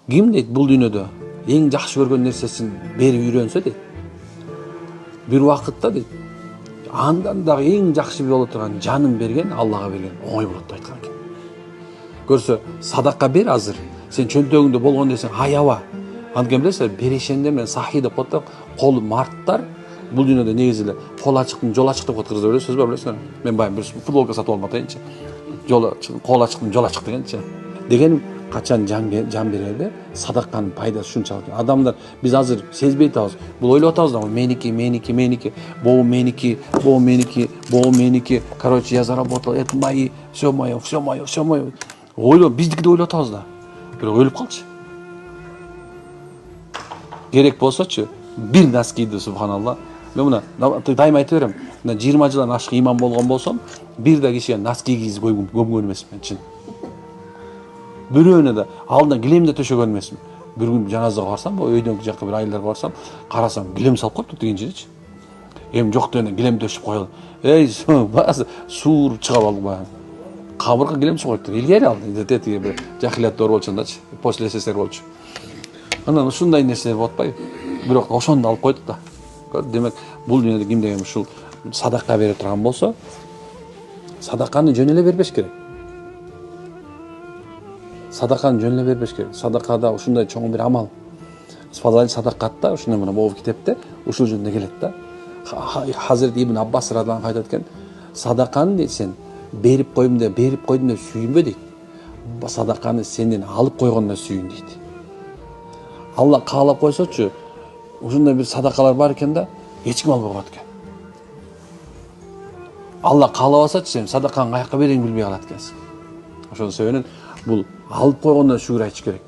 Ким дейт бул дүйнөдө эң жакшы көргөн нерсесин берип үйрөнсө дейт. Бир убакытта дейт, андан дагы эң жакшы боло турган жанын берген Аллага берген оңой болот деп айткан экен. Көрсө, садака бер азыр. Сен чөнтөгүңдө болгон десең аяба. Анткени билесиз, берешенде мен сахи деп коет, кол марттар бул дүйнөдө негизи эле кол ачыктын жол ачык деп коет кыргыздар, билесизби, билесиңерби? Мен баягы бир футболка сатып алып атайынчы. Кол ачыктын жол ачык дегенчи. Дегеним качан жан берерде садаканын пайдасы ушунчалык. Адамдар биз азыр сезбей атабыз. Бул ойлоп атабыз да, меники, боо меники. Короче, я заработал, это мои, все мое. Ойлоп, биздики деп ойлоп атабыз да. Бирок өлүп калчы. Керек болсочу, бир носкиди субханалла. Мен мына дайыма айта берем. 20 жылдан ашык иман болгон болсом, бир да кишиге носки кийгизип көмгөн эмесмин чын. Бирөөнө да алдынан килемде төшөгөн эмесмин. Бир күн жаназага барсам, өйдөн жакка бир айылдарга барсам, карасам килем салып коюпту тигинчичи. Эми жок дегенде килем төшүп коелу. Эй, суур чыга алды баягы. Кабырга килем коюпту. Илгери алды. Тетиги бир жахилиятта болчундачы, после СССР болчу. Анан ушундай нерселер болуп атпайбы? Бирок ошондо алып койдук да. Демек, бул дүйнөдө ким деген ушул садака бере турган болсо, садаканы жөн эле бербеш керек. Садаканы жөн эле бербеш керек. Садакада ушундай чоң бир амал. Фазаил садакатта ушундай мына могу китепте ушул жөнүндө келет да. Хазирет Ибн Аббас радиаллаху анху айтат экен, садаканы дейт сен берип койдум деп сүйүнбө дейт. Садаканы сенден алып койгондо сүйүн дейт. Алла каалап койсочу, ушундай бир садакалар бар экен да, эч ким албай коет экен. Алла каалабасачы, сен садаканы каяка берейин билбей калат экенсиң. Ошол себептен бул алып койгондо шүгүр айтыш керек.